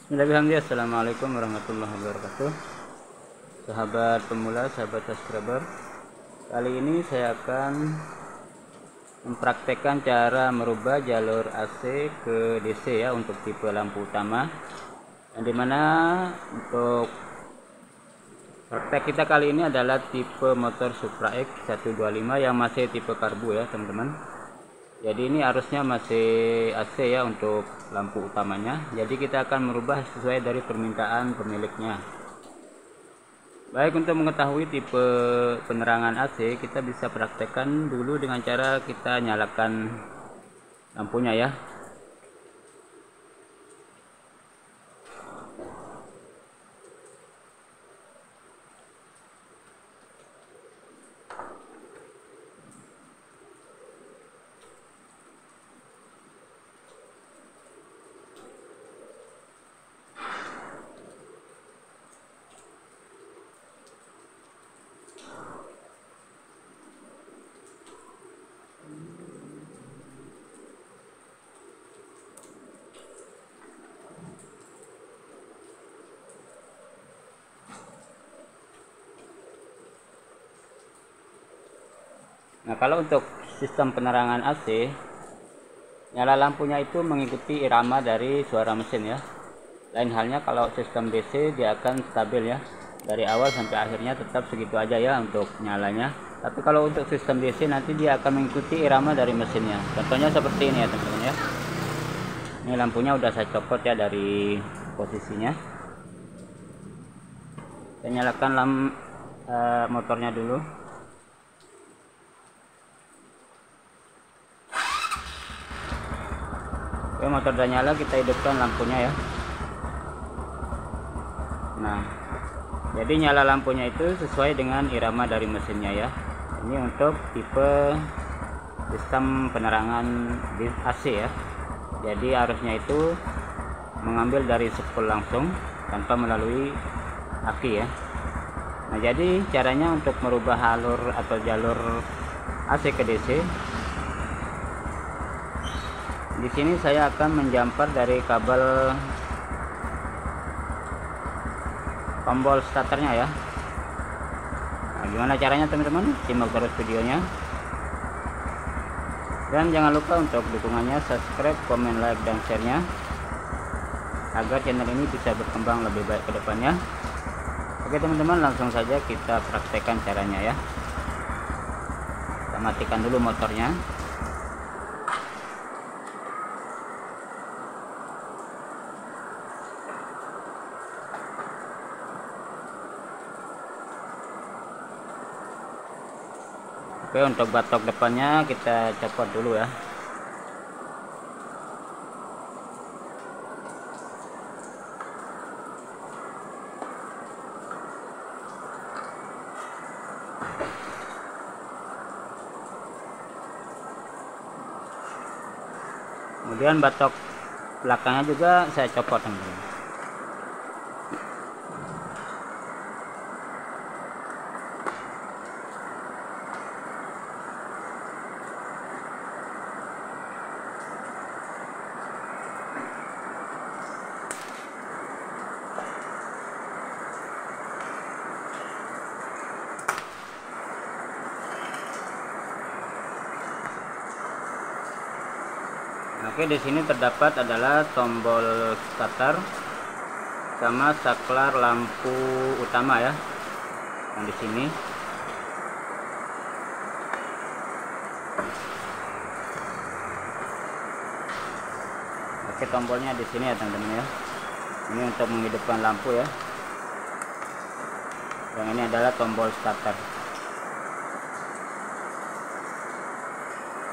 Bismillahirrahmanirrahim. Assalamualaikum warahmatullahi wabarakatuh. Sahabat pemula, sahabat subscriber. Kali ini saya akan mempraktekkan cara merubah jalur AC ke DC ya untuk tipe lampu utama. Yang dimana untuk praktek kita kali ini adalah tipe motor Supra X 125 yang masih tipe karbu ya teman-teman. Jadi ini arusnya masih AC ya untuk lampu utamanya. Jadi kita akan merubah sesuai dari permintaan pemiliknya. Baik, untuk mengetahui tipe penerangan AC kita bisa praktekkan dulu dengan cara kita nyalakan lampunya ya. Nah, kalau untuk sistem penerangan AC, nyala lampunya itu mengikuti irama dari suara mesin ya. Lain halnya kalau sistem DC, dia akan stabil ya. Dari awal sampai akhirnya tetap segitu aja ya untuk nyalanya. Tapi kalau untuk sistem DC nanti dia akan mengikuti irama dari mesinnya. Contohnya seperti ini ya teman-teman ya. Ini lampunya udah saya copot ya dari posisinya. Saya nyalakan motornya dulu. Oke, motor udah nyala, kita hidupkan lampunya ya. Nah, jadi nyala lampunya itu sesuai dengan irama dari mesinnya ya. Ini untuk tipe sistem penerangan AC ya. Jadi arusnya itu mengambil dari spool langsung tanpa melalui aki ya. Nah, jadi caranya untuk merubah alur atau jalur AC ke DC. Di sini saya akan menjampar dari kabel tombol starternya ya. Nah, gimana caranya teman-teman? Simak terus videonya. Dan jangan lupa untuk dukungannya, subscribe, komen, like, dan share-nya agar channel ini bisa berkembang lebih baik ke depannya. Oke teman-teman, langsung saja kita praktekkan caranya ya. Kita matikan dulu motornya. Oke, untuk batok depannya kita copot dulu ya. Kemudian batok belakangnya juga saya copot teman-teman. Oke, di sini terdapat adalah tombol starter sama saklar lampu utama ya. Yang di sini. Oke, tombolnya di sini ya teman-teman ya. Ini untuk menghidupkan lampu ya. Yang ini adalah tombol starter.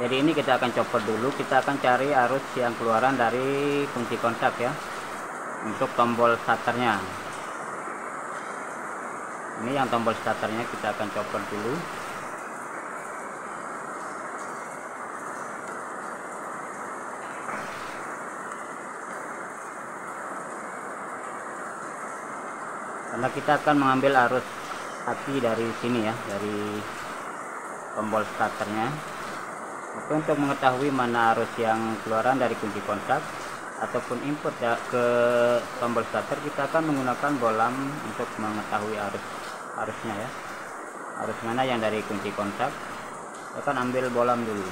Jadi ini kita akan copot dulu, kita akan cari arus yang keluaran dari kunci kontak ya. Untuk tombol starternya. Ini yang tombol starternya kita akan copot dulu. Karena kita akan mengambil arus aki dari sini ya, dari tombol starternya. Oke, untuk mengetahui mana arus yang keluaran dari kunci kontak ataupun input ya ke tombol starter, kita akan menggunakan bolam untuk mengetahui arusnya ya. Arus mana yang dari kunci kontak, kita akan ambil bolam dulu.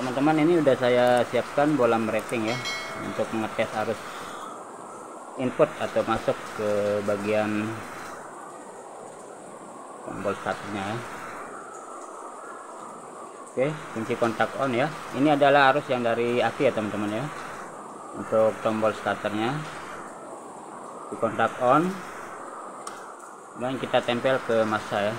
Teman-teman, ini udah saya siapkan bolam rating ya untuk mengetes arus input atau masuk ke bagian tombol starternya ya. Oke, kunci kontak on ya. Ini adalah arus yang dari aki ya teman-teman ya. Untuk tombol starternya di kontak on, dan kita tempel ke massa ya.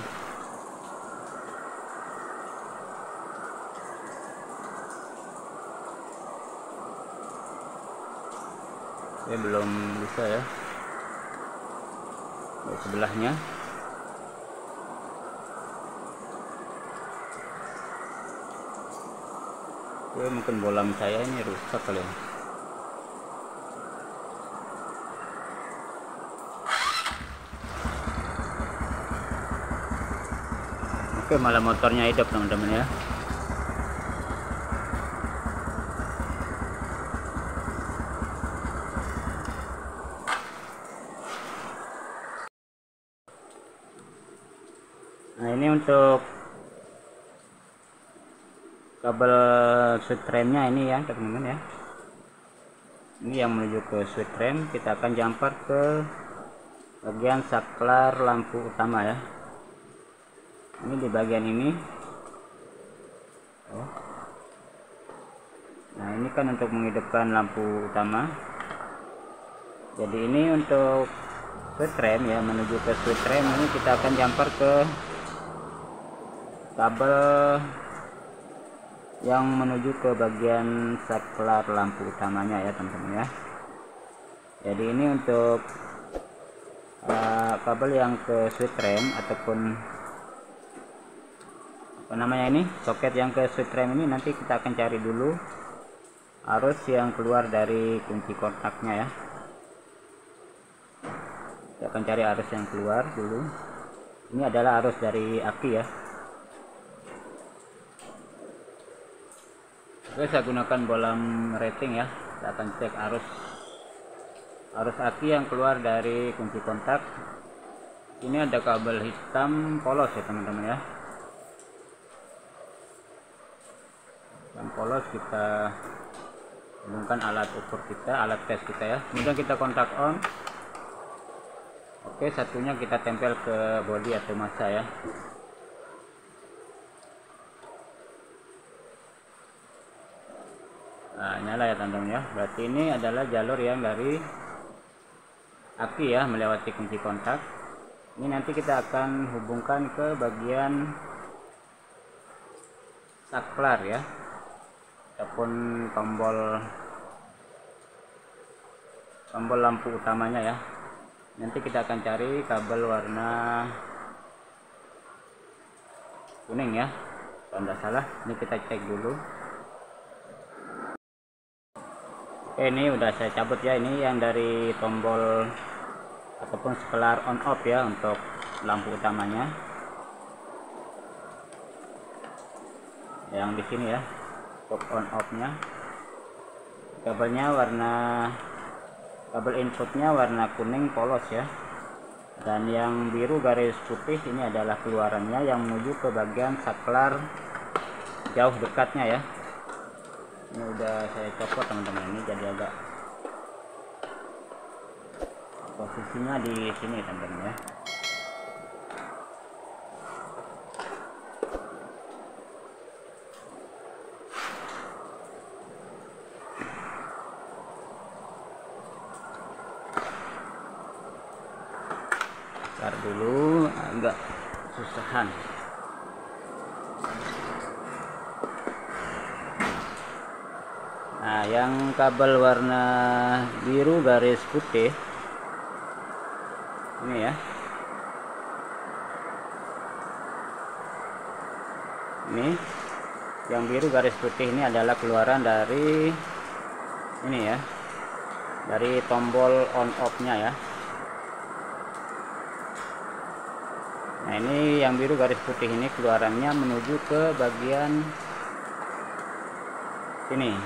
Oke, belum bisa ya. Di sebelahnya. Oke, mungkin bolam saya ini rusak kali ya. Oke, malah motornya hidup teman-teman ya. Nah, ini untuk kabel switch remnya ini ya teman-teman ya. Ini yang menuju ke switch rem, kita akan jumper ke bagian saklar lampu utama ya. Ini di bagian ini. Nah, ini kan untuk menghidupkan lampu utama. Jadi ini untuk switch rem ya, menuju ke switch rem ini kita akan jumper ke kabel yang menuju ke bagian saklar lampu utamanya ya teman-teman ya. Jadi ini untuk kabel yang ke switch rem ataupun apa namanya ini, soket yang ke switch rem ini, nanti kita akan cari dulu arus yang keluar dari kunci kontaknya ya. Kita akan cari arus yang keluar dulu. Ini adalah arus dari aki ya. Oke, saya gunakan bolam rating ya. Saya akan cek arus aki yang keluar dari kunci kontak. Ini ada kabel hitam polos ya teman-teman ya. Dan polos kita hubungkan alat ukur kita, alat tes kita ya. Kemudian kita kontak on. Oke, satunya kita tempel ke bodi atau massa ya. Nah, nyala ya teman-teman ya. Berarti ini adalah jalur yang dari aki ya, melewati kunci kontak. Ini nanti kita akan hubungkan ke bagian saklar ya, ataupun tombol lampu utamanya ya. Nanti kita akan cari kabel warna kuning ya, kalau tidak salah. Ini kita cek dulu. Oke, ini udah saya cabut ya. Ini yang dari tombol ataupun saklar on off ya untuk lampu utamanya. Yang di sini ya, untuk on off-nya. Kabelnya kabel inputnya warna kuning polos ya. Dan yang biru garis putih ini adalah keluarannya yang menuju ke bagian saklar jauh dekatnya ya. Ini udah saya copot teman-teman, ini jadi agak posisinya di sini teman-teman ya. Bentar dulu, agak susahan. Nah, yang kabel warna biru garis putih ini ya. Ini yang biru garis putih ini adalah keluaran dari ini ya, dari tombol on off nya ya. Nah, Nah, ini yang biru garis putih ini keluarannya menuju ke bagian sini.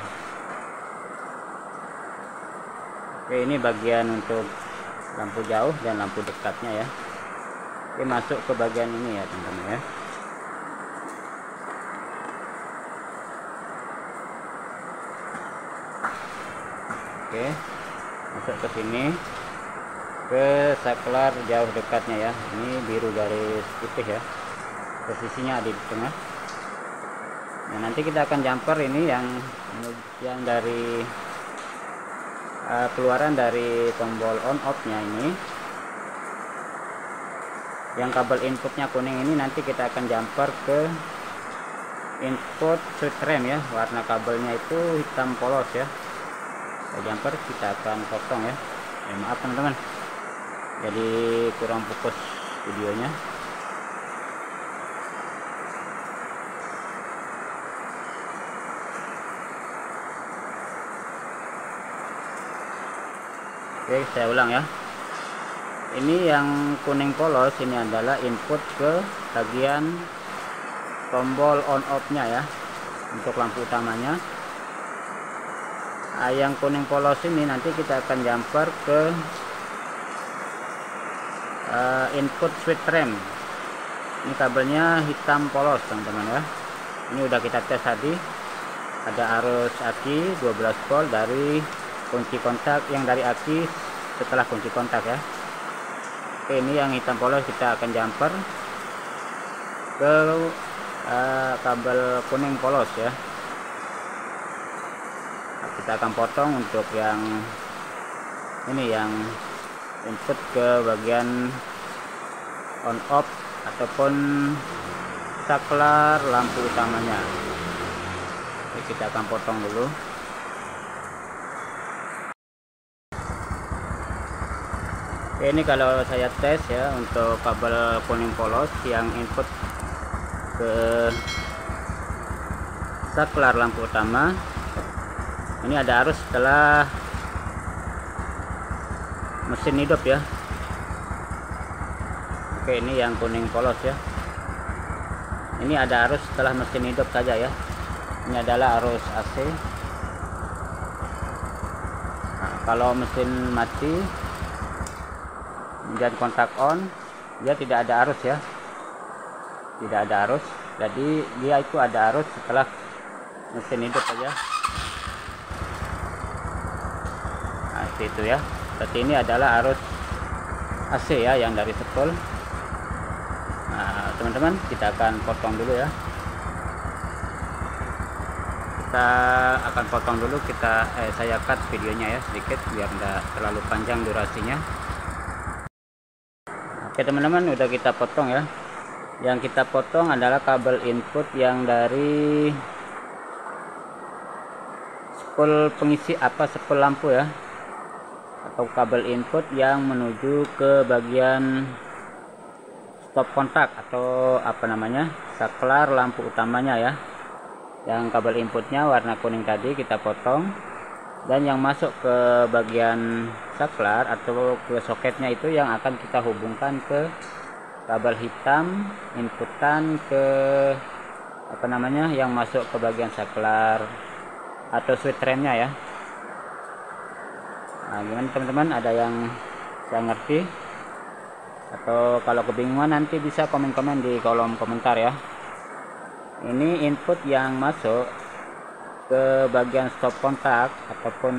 Oke, ini bagian untuk lampu jauh dan lampu dekatnya ya. Oke, masuk ke bagian ini ya teman-teman ya. Oke, masuk ke sini, ke saklar jauh dekatnya ya. Ini biru garis putih ya, posisinya ada di tengah. Nah, nanti kita akan jumper ini yang dari keluaran dari tombol on off nya ini. Yang kabel inputnya kuning ini nanti kita akan jumper ke input switch rem ya. Warna kabelnya itu hitam polos ya. Kita jumper, kita akan potong ya. Maaf teman-teman, jadi kurang fokus videonya. Oke, saya ulang ya. Ini yang kuning polos ini adalah input ke bagian tombol on off nya ya, untuk lampu utamanya. Yang kuning polos ini nanti kita akan jumper ke input switch rem. Ini kabelnya hitam polos teman-teman ya. Ini udah kita tes tadi, ada arus aki 12 volt dari kunci kontak, yang dari aki setelah kunci kontak ya. Oke, ini yang hitam polos kita akan jumper ke kabel kuning polos ya. Nah, kita akan potong untuk yang ini, yang input ke bagian on off ataupun saklar lampu utamanya. Oke, kita akan potong dulu. Ini kalau saya tes ya untuk kabel kuning polos yang input ke saklar lampu utama. Ini ada arus setelah mesin hidup ya. Oke, ini yang kuning polos ya. Ini ada arus setelah mesin hidup saja ya. Ini adalah arus AC. Nah, kalau mesin mati dan kontak on, dia tidak ada arus ya, tidak ada arus. Jadi dia itu ada arus setelah mesin hidup saja. Nah, itu ya. Berarti ini adalah arus AC ya, yang dari spool. Nah teman-teman, kita akan potong dulu ya. Kita akan potong dulu, saya cut videonya ya sedikit biar tidak terlalu panjang durasinya. Oke teman-teman, udah kita potong ya. Yang kita potong adalah kabel input yang dari spool pengisi spool lampu ya, atau kabel input yang menuju ke bagian stop kontak atau saklar lampu utamanya ya. Yang kabel inputnya warna kuning tadi kita potong, dan yang masuk ke bagian saklar atau ke soketnya itu yang akan kita hubungkan ke kabel hitam inputan ke yang masuk ke bagian saklar atau switch remnya ya. Nah, gimana teman-teman, ada yang saya ngerti? Atau kalau kebingungan nanti bisa komen-komen di kolom komentar ya. Ini input yang masuk ke bagian stop kontak ataupun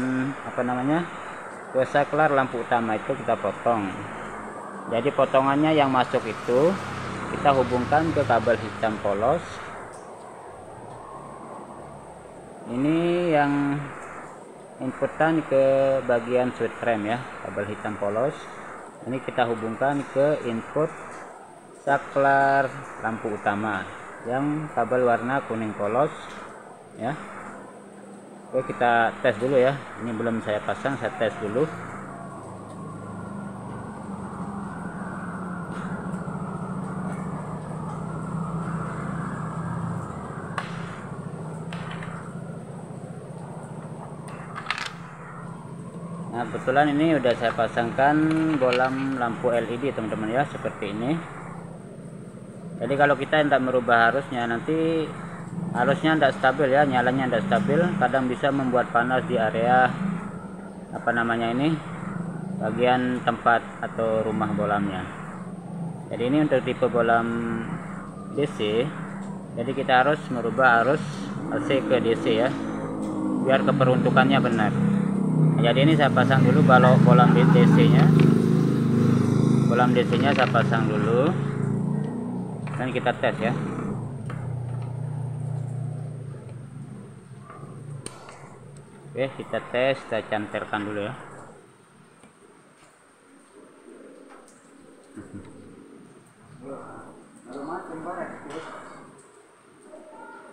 ke saklar lampu utama itu kita potong. Jadi potongannya yang masuk itu kita hubungkan ke kabel hitam polos. Ini yang inputan ke bagian switch rem ya, kabel hitam polos. Ini kita hubungkan ke input saklar lampu utama yang kabel warna kuning polos ya. Oke, kita tes dulu ya. Ini belum saya pasang, saya tes dulu. Nah, kebetulan ini udah saya pasangkan bolam lampu LED teman-teman ya, seperti ini. Jadi kalau kita tidak merubah arusnya, nanti arusnya tidak stabil ya, nyalanya tidak stabil, kadang bisa membuat panas di area apa namanya ini, bagian tempat atau rumah bolamnya. Jadi ini untuk tipe bolam DC, jadi kita harus merubah arus AC ke DC ya, biar keperuntukannya benar. Jadi ini saya pasang dulu kalau bolam DC-nya, saya pasang dulu dan kita tes ya. Oke, kita tes, kita cantelkan dulu ya.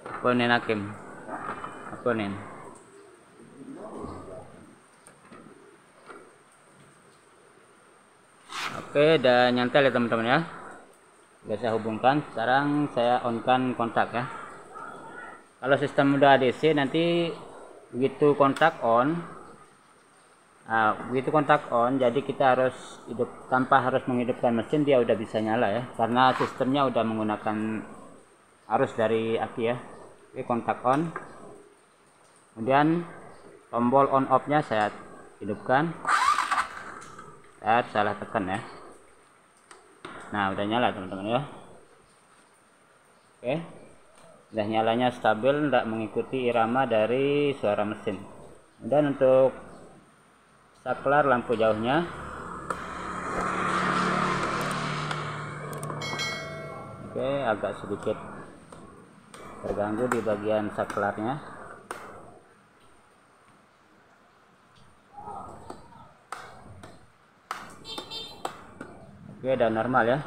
Apa nih Hakim? Apa nih? Oke, udah nyantel ya teman-teman ya. Udah saya hubungkan. Sekarang saya on-kan kontak ya. Kalau sistem udah DC, nanti begitu kontak on, jadi kita harus hidup tanpa harus menghidupkan mesin, dia udah bisa nyala ya, karena sistemnya udah menggunakan arus dari aki ya. Oke, kontak on, kemudian tombol on off nya saya hidupkan, saya salah tekan ya. Nah, udah nyala teman-teman ya. Oke, udah nyalanya stabil, tidak mengikuti irama dari suara mesin. Dan untuk saklar lampu jauhnya, oke, agak sedikit terganggu di bagian saklarnya. Oke, udah normal ya.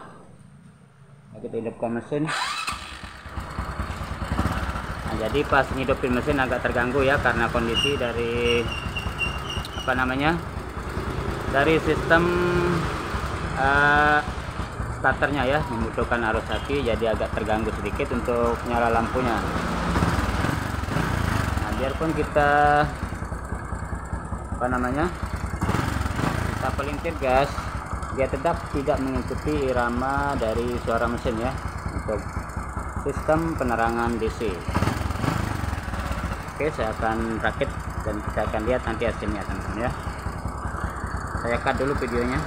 Kita hidupkan mesin. Jadi pas ngidupin mesin agak terganggu ya, karena kondisi dari apa namanya, dari sistem starternya ya, membutuhkan arus aki, jadi agak terganggu sedikit untuk nyala lampunya. Nah, biarpun kita apa namanya, kita pelintir gas, dia tetap tidak mengikuti irama dari suara mesin ya, untuk sistem penerangan DC. Oke, saya akan rakit dan kita akan lihat nanti hasilnya teman-teman ya. Saya cut dulu videonya.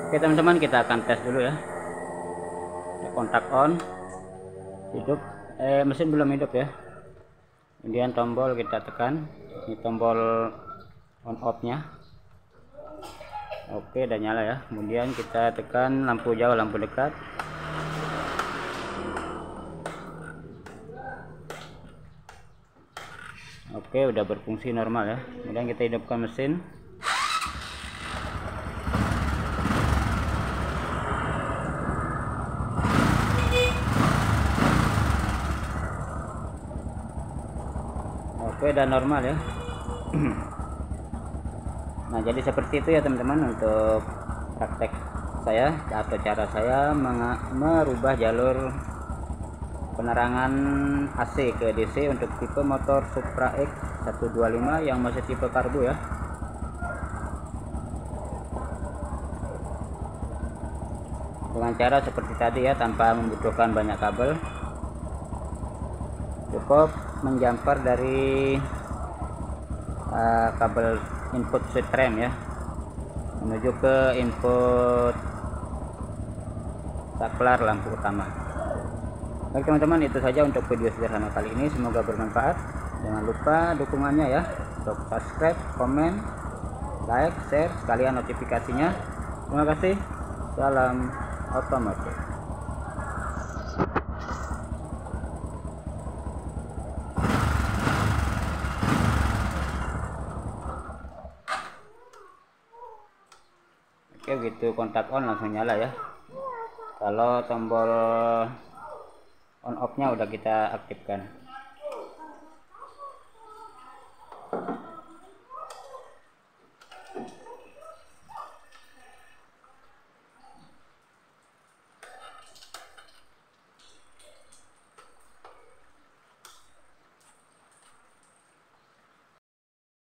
Oke teman-teman, kita akan tes dulu ya. Kontak on, hidup, mesin belum hidup ya. Kemudian tombol kita tekan, Ini tombol on off nya. Oke, udah nyala ya. Kemudian kita tekan lampu jauh, lampu dekat. Oke, udah berfungsi normal ya. Kemudian kita hidupkan mesin. Oke, udah normal ya. Nah, jadi seperti itu ya teman-teman untuk praktek saya atau cara saya merubah jalur penerangan AC ke DC untuk tipe motor Supra X 125 yang masih tipe karbu ya. Dengan cara seperti tadi ya, tanpa membutuhkan banyak kabel. Cukup menjamper dari kabel input switch rem ya menuju ke input saklar lampu utama. Baik teman-teman, itu saja untuk video sederhana kali ini, semoga bermanfaat. Jangan lupa dukungannya ya, untuk subscribe, komen, like, share, sekalian notifikasinya. Terima kasih. Salam otomotif. Oke, begitu kontak on langsung nyala ya. Kalau tombol on off nya udah kita aktifkan.